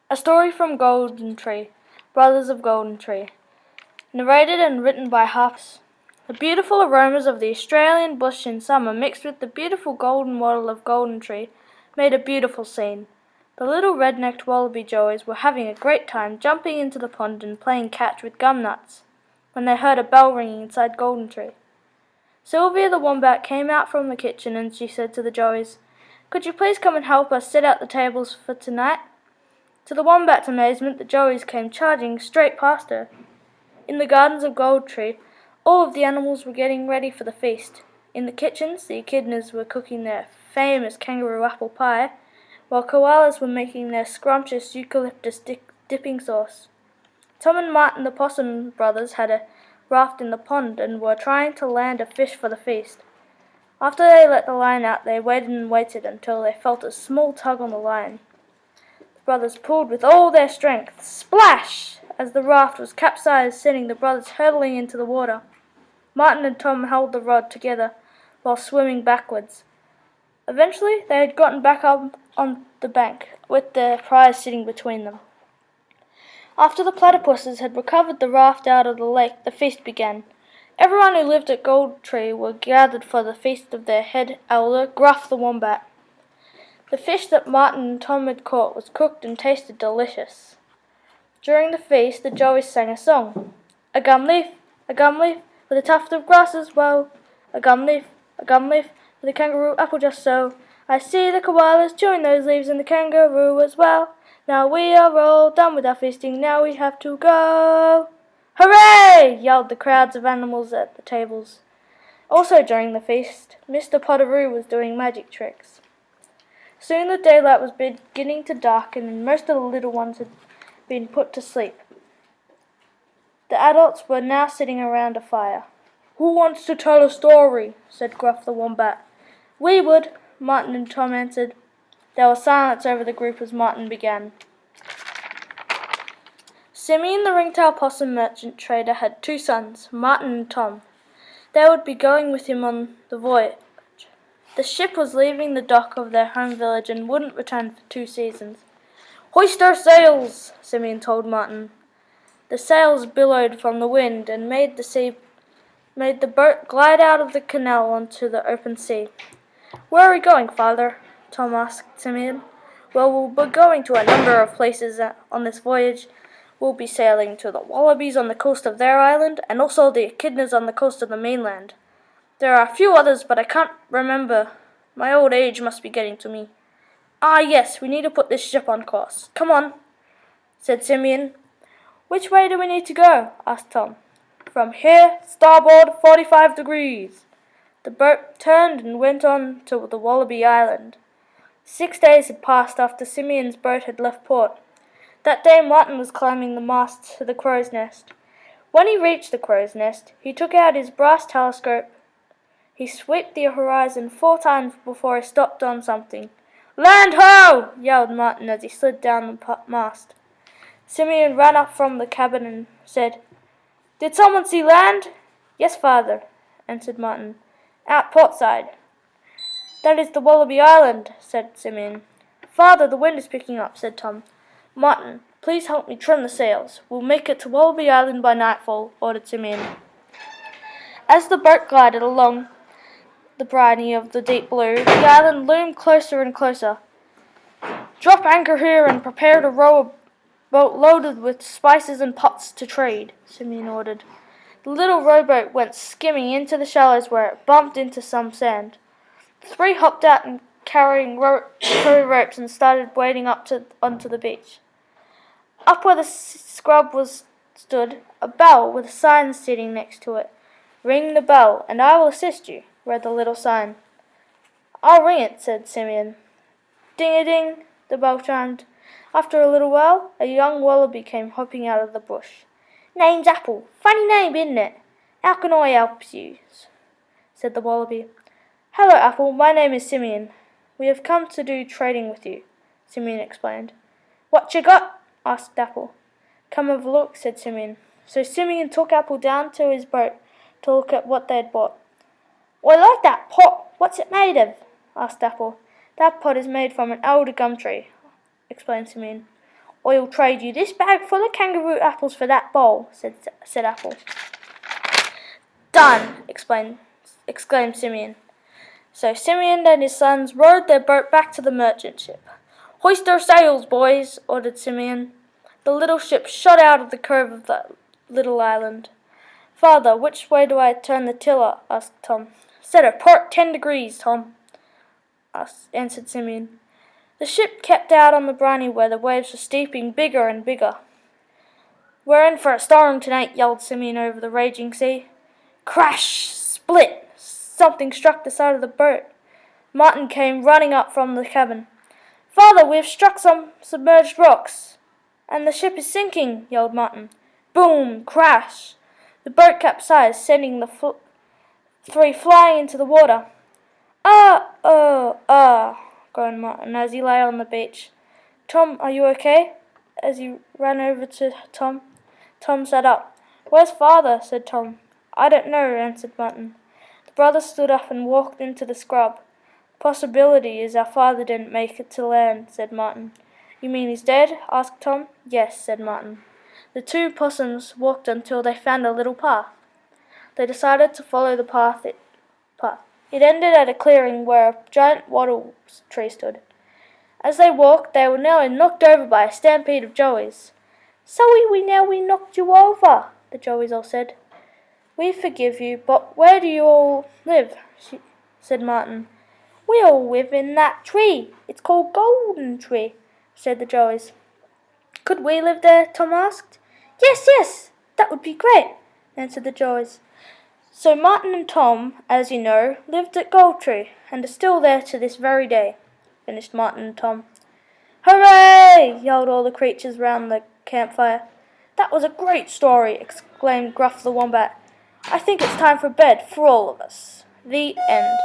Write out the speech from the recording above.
A story from Golden Tree, Brothers of Golden Tree. Narrated and written by Harper. The beautiful aromas of the Australian bush in summer mixed with the beautiful golden wattle of Golden Tree made a beautiful scene. The little red-necked wallaby joeys were having a great time jumping into the pond and playing catch with gum nuts when they heard a bell ringing inside Golden Tree. Sylvia the wombat came out from the kitchen and she said to the joeys, "Could you please come and help us set out the tables for tonight?" To the wombat's amazement, the joeys came charging straight past her. In the gardens of Gold Tree, all of the animals were getting ready for the feast. In the kitchens, the echidnas were cooking their famous kangaroo apple pie, while koalas were making their scrumptious eucalyptus dipping sauce. Tom and Martin the Possum brothers had a raft in the pond and were trying to land a fish for the feast. After they let the line out, they waited and waited until they felt a small tug on the line. The brothers pulled with all their strength. Splash! As the raft was capsized, sending the brothers hurtling into the water. Martin and Tom held the rod together while swimming backwards. Eventually they had gotten back up on the bank, with their prize sitting between them. After the platypuses had recovered the raft out of the lake, the feast began. Everyone who lived at Gold Tree were gathered for the feast of their head elder, Gruff the Wombat. The fish that Martin and Tom had caught was cooked and tasted delicious. During the feast, the joeys sang a song. A gum leaf, with a tuft of grass as well. A gum leaf, with a kangaroo apple just so. I see the koalas chewing those leaves and the kangaroo as well. Now we are all done with our feasting, now we have to go. Hooray! Yelled the crowds of animals at the tables. Also during the feast, Mr. Potteroo was doing magic tricks. Soon the daylight was beginning to darken and most of the little ones had been put to sleep. The adults were now sitting around a fire. "Who wants to tell a story?" said Gruff the Wombat. "We would," Martin and Tom answered. There was silence over the group as Martin began. Simeon the ringtail possum merchant trader had 2 sons, Martin and Tom. They would be going with him on the voyage. The ship was leaving the dock of their home village and wouldn't return for 2 seasons. "Hoist our sails," Simeon told Martin. The sails billowed from the wind and made the boat glide out of the canal onto the open sea. "Where are we going, Father?" Tom asked Simeon. "Well, we'll be going to a number of places on this voyage. We'll be sailing to the wallabies on the coast of their island, and also the echidnas on the coast of the mainland. There are a few others, but I can't remember. My old age must be getting to me. Ah, yes, we need to put this ship on course. Come on," said Simeon. "Which way do we need to go?" asked Tom. "From here, starboard 45 degrees. The boat turned and went on to the Wallaby Island. 6 days had passed after Simeon's boat had left port. That day Martin was climbing the mast to the crow's nest. When he reached the crow's nest, he took out his brass telescope. He swept the horizon 4 times before he stopped on something. "Land ho!" yelled Martin as he slid down the mast. Simeon ran up from the cabin and said, "Did someone see land?" "Yes, father," answered Martin. "Out port side." "That is the Wallaby Island," said Simeon. "Father, the wind is picking up," said Tom. "Martin, please help me trim the sails. We'll make it to Wallaby Island by nightfall," ordered Simeon. As the boat glided along the briny of the deep blue, the island loomed closer and closer. "Drop anchor here and prepare to row a boat loaded with spices and pots to trade," Simeon ordered. The little rowboat went skimming into the shallows where it bumped into some sand. The 3 hopped out and carrying tow ropes and started wading up onto the beach. Up where the scrub stood, a bell with a sign sitting next to it. "Ring the bell, and I will assist you," read the little sign. "I'll ring it," said Simeon. Ding-a-ding, the bell chimed. After a little while, a young wallaby came hopping out of the bush. "Name's Apple. Funny name, isn't it? How can I help you?" said the wallaby. "Hello, Apple. My name is Simeon. We have come to do trading with you," Simeon explained. "What you got?" asked Apple. "Come have a look," said Simeon. So Simeon took Apple down to his boat to look at what they had bought. "I like that pot. What's it made of?" asked Apple. "That pot is made from an elder gum tree," explained Simeon. I'll trade you this bag full of kangaroo apples for that bowl, said Apple. Done, exclaimed Simeon. So Simeon and his sons rowed their boat back to the merchant ship. Hoist our sails, boys, ordered Simeon. The little ship shot out of the cove of the little island. Father, which way do I turn the tiller? Asked Tom. Set her port 10 degrees, Tom, answered Simeon. The ship kept out on the briny where the waves were steeping bigger and bigger. We're in for a storm tonight, yelled Simeon over the raging sea. Crash! Split! Something struck the side of the boat. Martin came running up from the cabin. Father, we've struck some submerged rocks, and the ship is sinking, yelled Martin. Boom! Crash! The boat capsized, sending the three flying into the water. Groaned Martin as he lay on the beach. Tom, are you okay? As he ran over to Tom. Tom sat up. Where's Father? Said Tom. I don't know, answered Martin. The brothers stood up and walked into the scrub. Possibility is our father didn't make it to land, said Martin. You mean he's dead? Asked Tom. Yes, said Martin. The two possums walked until they found a little path. They decided to follow the path. It ended at a clearing where a giant wattle tree stood. As they walked, they were nearly knocked over by a stampede of joeys. Sorry we knocked you over, the joeys all said. We forgive you, but where do you all live? Said Martin. We all live in that tree. It's called Golden Tree, said the joeys. Could we live there? Tom asked. Yes, that would be great, answered the joeys. So Martin and Tom, as you know, lived at Gold Tree, and are still there to this very day, finished Martin and Tom. Hooray! Yelled all the creatures round the campfire. That was a great story, exclaimed Gruff the Wombat. I think it's time for bed for all of us. The end.